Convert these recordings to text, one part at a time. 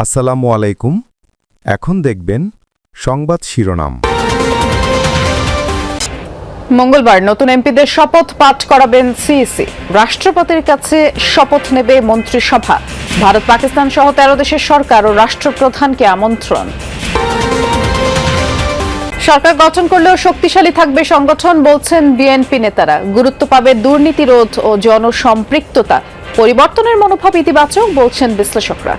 আসসালামু আলাইকুম। এখন দেখবেন সংবাদ শিরোনাম। মঙ্গলবার নতুন এমপিদের শপথ পাঠ করাবেন সিইসি। রাষ্ট্রপতির কাছে শপথ নেবে মন্ত্রিসভা। ভারত, পাকিস্তান সহ 13 দেশের সরকার ও রাষ্ট্রপ্রধানকে আমন্ত্রণ। সরকার গঠন করলেও শক্তিশালী থাকবে সংগঠন, বলছেন বিএনপি নেতারা। গুরুত্ব পাবে দুর্নীতি রোধ ও জনসম্পৃক্ততা। পরিবর্তনের মনোভাব ইতিবাচক, বলছেন বিশ্লেষকরা।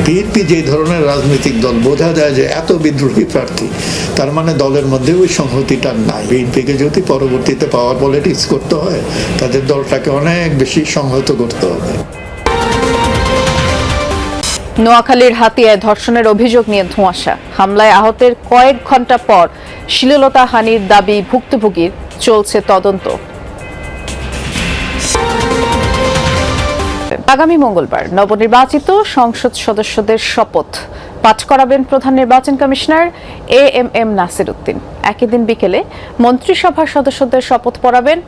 বিএনপি যে ধরনের রাজনৈতিক দল, বোঝা যায় যে এত বিদ্রোহী প্রার্থী, তার মানে দলের মধ্যে ওই সংহতিটা নাই। বিএনপিকে যদি পরবর্তীতে পাওয়ার পলিটিক্স করতে হয়, তাদের দলটাকে অনেক বেশি সংহত করতে হবে। নোয়াখালীর হাতিয়ায় ধর্ষণের অভিযোগ নিয়ে ধোঁয়াশা। হামলায় আহতের কয়েক ঘণ্টা পর শ্লীলতাহানির দাবি ভুক্তভোগীর, চলছে তদন্ত। আগামী মঙ্গলবার নবনির্বাচিত সংসদ সদস্যদের শপথ পাঠ করাবেন প্রধান নির্বাচন কমিশনার এএমএম নাসির উদ্দিন। একই দিন বিকেলে মন্ত্রিসভার সদস্যদের শপথ পড়াবেন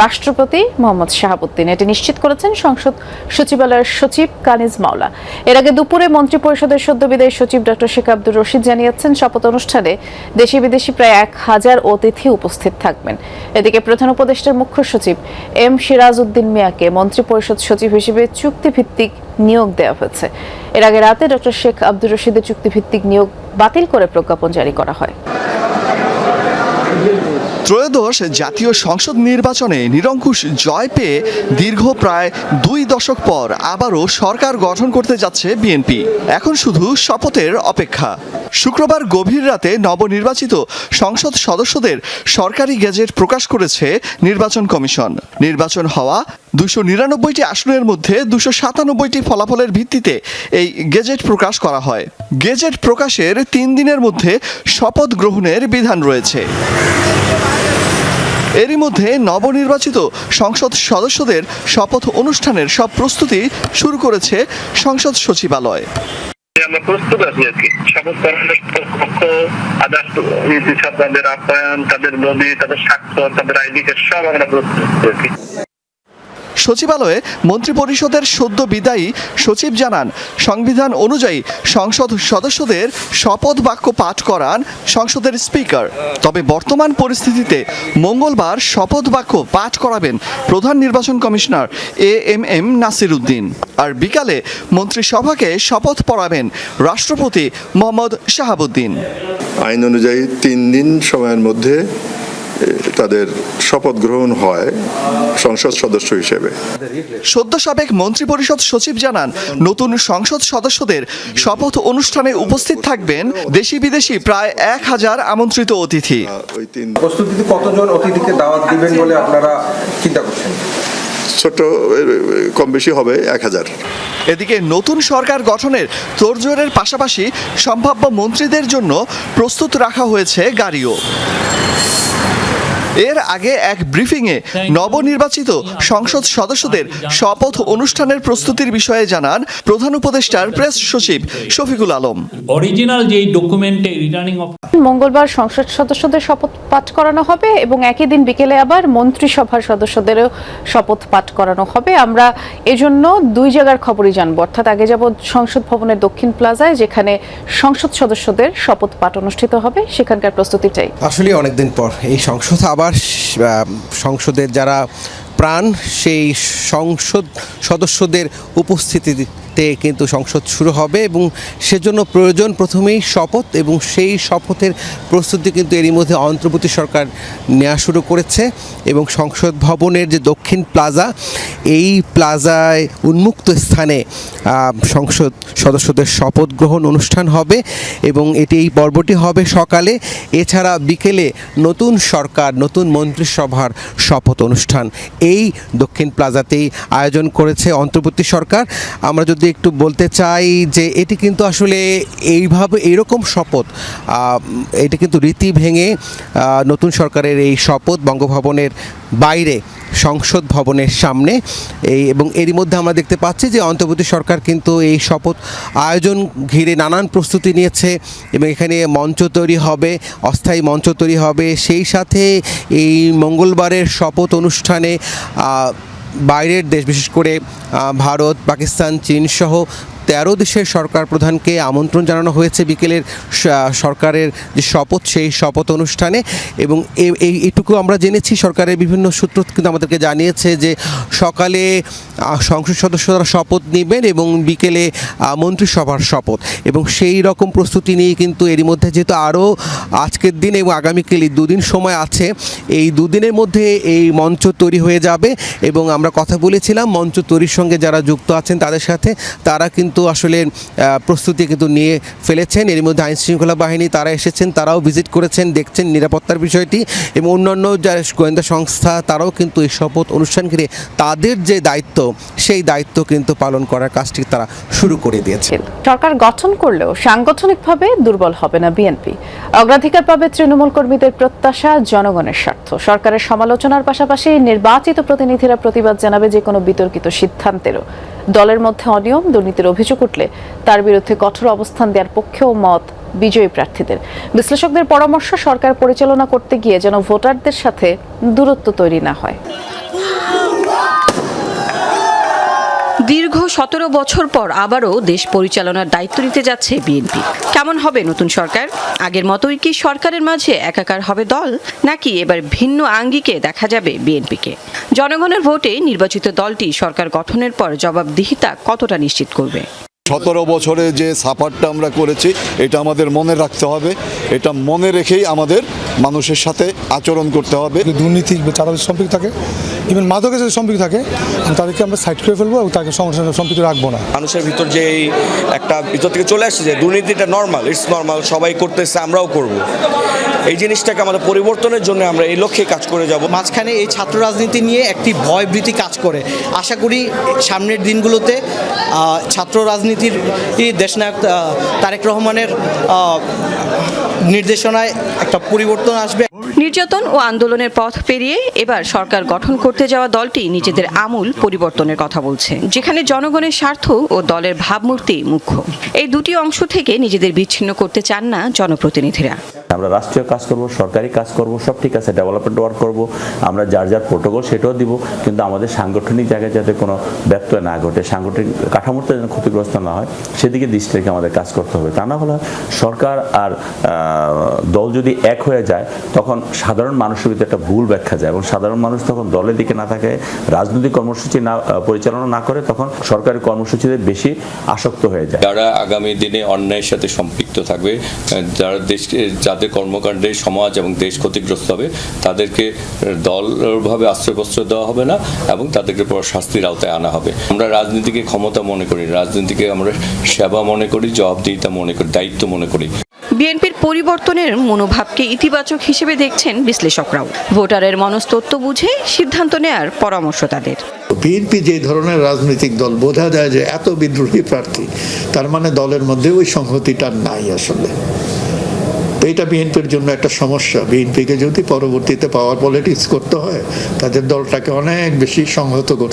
রাষ্ট্রপতি মোহাম্মদ শাহাবুদ্দিন। এটি নিশ্চিত করেছেন সংসদ সচিবালয়ের সচিব কানিজ মাওলা। এর আগে দুপুরে মন্ত্রিপরিষদের সদ্য বিদায়ী সচিব ডক্টর শেখ আব্দুর রশিদ জানিয়েছেন, শপথ অনুষ্ঠানে দেশি বিদেশি প্রায় 1000 অতিথি উপস্থিত থাকবেন। এদিকে প্রধান উপদেষ্টার মুখ্য সচিব এম সিরাজ উদ্দিন মিয়াকে মন্ত্রিপরিষদ সচিব হিসেবে চুক্তিভিত্তিক নিয়োগ দেওয়া হয়েছে। এর আগে রাতে ডক্টর শেখ আব্দুর রশিদের চুক্তিভিত্তিক নিয়োগ বাতিল করে প্রজ্ঞাপন জারি করা হয়। ত্রয়োদশ জাতীয় সংসদ নির্বাচনে নিরঙ্কুশ জয় পেয়ে দীর্ঘ প্রায় 2 দশক পর আবারও সরকার গঠন করতে যাচ্ছে বিএনপি। এখন শুধু শপথের অপেক্ষা। শুক্রবার গভীর রাতে নবনির্বাচিত সংসদ সদস্যদের সরকারি গেজেট প্রকাশ করেছে নির্বাচন কমিশন। নির্বাচন হওয়া 299টি আসনের মধ্যে 297টি ফলাফলের ভিত্তিতে এই গেজেট প্রকাশ করা হয়। গেজেট প্রকাশের 3 দিনের মধ্যে শপথ গ্রহণের বিধান রয়েছে। এরই মধ্যে নবনির্বাচিত সংসদ সদস্যদের শপথ অনুষ্ঠানের সব প্রস্তুতি শুরু করেছে সংসদ সচিবালয়। আমরা প্রস্তুত আছি আর কি। শপথ গ্রহণের পক্ষ, আদার্স তাদের আপ্যায়ন, তাদের লবি, তাদের স্বাক্ষর, তাদের আইডি কার্ড সব আমরা প্রস্তুত আছি। সচিবালয়ে মন্ত্রিপরিষদের সদ্য বিদায়ী সচিব জানান, সংবিধান অনুযায়ী সংসদ সদস্যদের শপথ বাক্য পাঠ করান সংসদের স্পিকার। তবে বর্তমান পরিস্থিতিতে মঙ্গলবার শপথ বাক্য পাঠ করাবেন প্রধান নির্বাচন কমিশনার এএমএম নাসির উদ্দিন। আর বিকালে মন্ত্রিসভাকে শপথ পড়াবেন রাষ্ট্রপতি মোহাম্মদ শাহাবুদ্দিন। আইন অনুযায়ী 3 দিন সময়ের মধ্যে তাদের শপথ গ্রহণ হয় সংসদ সদস্য হিসেবে। সদ্য সাবেক মন্ত্রিপরিষদ সচিব জানান, নতুন সংসদ সদস্যদের শপথ অনুষ্ঠানে উপস্থিত থাকবেন দেশি বিদেশি প্রায় 1000 আমন্ত্রিত অতিথি। প্রস্তুতিতে কতজন অতিথিকে দাওয়াত দিবেন বলে আপনারা চিন্তা করছেন? ছোট কম বেশি হবে 1000। এদিকে নতুন সরকার গঠনের তোড়জোড়ের পাশাপাশি সম্ভাব্য মন্ত্রীদের জন্য প্রস্তুত রাখা হয়েছে গাড়িও। এর আগে এক ব্রিফিংয়ে নবনির্বাচিত সংসদ সদস্যদের শপথ অনুষ্ঠানের প্রস্তুতির বিষয়ে জানান প্রধান উপদেষ্টার প্রেস সচিব শফিকুল আলম। অরিজিনাল যেই ডকুমেন্টে রিটার্নিং অফ মঙ্গলবার সংসদ সদস্যদের শপথ পাঠ করানো হবে এবং একই দিন বিকেলে আবার মন্ত্রিসভার সদস্যদেরও শপথ পাঠ করানো হবে। আমরা এজন্য 2 জায়গার খবরই জানবো। অর্থাৎ আগে যাব সংসদ ভবনের দক্ষিণ প্লাজায়, যেখানে সংসদ সদস্যদের শপথ পাঠ অনুষ্ঠিত হবে। সেখানকার প্রস্তুতি চাই। আসলে অনেকদিন পর এই সংসদ আবার সংসদের যারা প্রাণ, সেই সংসদ সদস্যদের উপস্থিতিতে কিন্তু সংসদ শুরু হবে এবং সেজন্য প্রয়োজন প্রথমেই শপথ, এবং সেই শপথের প্রস্তুতি কিন্তু এরই মধ্যে অন্তর্বর্তী সরকার নেওয়া শুরু করেছে। এবং সংসদ ভবনের যে দক্ষিণ প্লাজা, এই প্লাজায় উন্মুক্ত স্থানে সংসদ সদস্যদের শপথ গ্রহণ অনুষ্ঠান হবে এবং এই পর্বটি হবে সকালে। এছাড়া বিকেলে নতুন সরকার, নতুন মন্ত্রিসভার শপথ অনুষ্ঠান এই দক্ষিণ প্লাজাতেই আয়োজন করেছে অন্তর্বর্তী সরকার। আমরা যদি একটু বলতে চাই যে এটি কিন্তু আসলে এইরকম শপথ, এটি কিন্তু রীতি ভেঙে নতুন সরকারের এই শপথ বঙ্গভবনের বাইরে সংসদ ভবনের সামনে এবং এরই মধ্যে আমরা দেখতে পাচ্ছি যে অন্তর্বর্তী সরকার কিন্তু এই শপথ আয়োজন ঘিরে নানান প্রস্তুতি নিয়েছে এবং এখানে মঞ্চ তৈরি হবে, অস্থায়ী মঞ্চ তৈরি হবে। সেই সাথে এই মঙ্গলবারের শপথ অনুষ্ঠানে বাইরের দেশ, বিশেষ করে ভারত, পাকিস্তান, চীন সহ 13 দেশের সরকার প্রধানকে আমন্ত্রণ জানানো হয়েছে বিকেলের সরকারের যে শপথ, সেই শপথ অনুষ্ঠানে। এবং এইটুকু আমরা জেনেছি, সরকারের বিভিন্ন সূত্র কিন্তু আমাদেরকে জানিয়েছে যে সকালে সংসদ সদস্যরা শপথ নেবেন এবং বিকেলে মন্ত্রিসভার শপথ, এবং সেই রকম প্রস্তুতি নিয়ে কিন্তু এরই মধ্যে যেহেতু আরও আজকের দিন এবং আগামীকাল এই দুদিন সময় আছে, এই দুদিনের মধ্যে এই মঞ্চ তৈরি হয়ে যাবে। এবং আমরা কথা বলেছিলাম মঞ্চ তৈরির সঙ্গে যারা যুক্ত আছেন তাদের সাথে, তারা কিন্তু আসলে প্রস্তুতি কিন্তু নিয়ে ফেলেছেন। এর মধ্যে আইনশৃঙ্খলা বাহিনী তারা এসেছেন, তারাও ভিজিট করেছেন, দেখছেন নিরাপত্তার বিষয়টি, এবং অন্যান্য যারা গোয়েন্দা সংস্থা তারাও কিন্তু এই শপথ অনুষ্ঠান ঘিরে তাদের যে দায়িত্ব, সেই দায়িত্ব কিন্তু পালন করার কাজটি তারা শুরু করে দিয়েছে। সরকার গঠন করলেও সাংগঠনিকভাবে দুর্বল হবে না বিএনপি। অগ্রাধিকার পাবে তৃণমূল কর্মীদের প্রত্যাশা, জনগণের স্বার্থ। সরকারের সমালোচনার পাশাপাশি নির্বাচিত প্রতিনিধিরা প্রতিবাদ জানাবে যে কোনো বিতর্কিত সিদ্ধান্তেরও। দলের মধ্যে অনিয়ম, দুর্নীতির অভিযোগ উঠলে তার বিরুদ্ধে কঠোর অবস্থান দেওয়ার পক্ষেও মত বিজয়ী প্রার্থীদের। বিশ্লেষকদের পরামর্শ, সরকার পরিচালনা করতে গিয়ে যেন ভোটারদের সাথে দূরত্ব তৈরি না হয়। দীর্ঘ 17 বছর পর আবারও দেশ পরিচালনার দায়িত্ব নিতে যাচ্ছে বিএনপি। কেমন হবে নতুন সরকার? আগের মতোই কি সরকারের মাঝে একাকার হবে দল, নাকি এবার ভিন্ন আঙ্গিকে দেখা যাবে বিএনপিকে? জনগণের ভোটে নির্বাচিত দলটি সরকার গঠনের পর জবাবদিহিতা কতটা নিশ্চিত করবে? 17 বছরে যে সাফারটা আমরা করেছি, এটা আমাদের মনে রাখতে হবে। এটা মনে রেখেই আমাদের মানুষের সাথে আচরণ করতে হবে। দুর্নীতি বা চাঁদাবাজি সম্পৃক্ত থাকে, ইভেন মাদকের সাথে সম্পৃক্ত থাকে, তাদেরকে আমরা সাইড করে ফেলবো এবং তাকে সংগঠনের সাথে সম্পৃক্ত রাখবো না। মানুষের ভিতর যে একটা ভিতর থেকে চলে আসছে যে দুর্নীতিটা নর্মাল, ইটস নর্মাল, সবাই করতেছে, আমরাও করব। এই জিনিসটাকে আমাদের পরিবর্তনের জন্য আমরা এই লক্ষ্যে কাজ করে যাব। মাঝখানে এই ছাত্র রাজনীতি নিয়ে একটি ভয়ভীতি কাজ করে। আশা করি সামনের দিনগুলোতে ছাত্র রাজনীতির দেশনায়ক তারেক রহমানের নির্দেশনায় একটা পরিবর্তন আসবে। নির্যাতন ও আন্দোলনের পথ পেরিয়ে এবার সরকার গঠন করতে যাওয়া দলটি নিজেদের আমূল পরিবর্তনের কথা বলছে, যেখানে জনগণের স্বার্থ ও দলের ভাবমূর্তি মুখ্য। এই দুটি অংশ থেকে নিজেদের বিচ্ছিন্ন করতে চান না জনপ্রতিনিধিরা। আমরা রাষ্ট্রীয় কাজ করব, সরকারি কাজ করব, সব ঠিক আছে, ডেভেলপমেন্ট ওয়ার্ক করব, আমরা যার যার প্রোটোকল সেটাও দিব, কিন্তু আমাদের সাংগঠনিক জায়গায় যাতে কোনো ব্যত্যয় না ঘটে, সাংগঠনিক কাঠামোটা যেন ক্ষতিগ্রস্ত না হয়, সেদিকে দৃষ্টি রেখে আমাদের কাজ করতে হবে। তা না হলে সরকার আর দল যদি এক হয়ে যায়, তখন সাধারণ মানুষের ভিতরে একটা ভুল ব্যাখ্যা যায়, এবং সাধারণ মানুষ তখন দলের দিকে না থাকে, রাজনৈতিক কর্মসূচি না পরিচালনা না করে, তখন সরকারি কর্মসূচিতে বেশি আসক্ত হয়ে যায়। যারা আগামী দিনে অন্যায়ের সাথে সম্পৃক্ত থাকবে, যারা যাদের কর্মকাণ্ডে সমাজ এবং দেশ ক্ষতিগ্রস্ত হবে, তাদেরকে দলভাবে আশ্রয়পত্র দেওয়া হবে না এবং তাদেরকে শাস্তির আওতায় আনা হবে। আমরা রাজনীতিকে ক্ষমতা মনে করি, রাজনীতিকে আমরা সেবা মনে করি, জবাবদিহিতা মনে করি, দায়িত্ব মনে করি। বিএনপির পরিবর্তনের মনোভাবকে ইতিবাচক হিসেবে দেখছেন বিশ্লেষকরাও। ভোটারের মনস্তত্ত্ব বুঝে সিদ্ধান্ত নেয়ার পরামর্শ তাদের। বিএনপি যে ধরনের রাজনৈতিক দল, বোঝা যায় যে এত বিদ্রোহী প্রার্থী, তার মানে দলের মধ্যে ওই সংহতিটা নাই আসলে। তো এটা বিএনপির জন্য একটা সমস্যা। বিএনপিকে যদি পরবর্তীতে পাওয়ার পলিটিক্স করতে হয়, তাদের দলটাকে অনেক বেশি সংহত করতে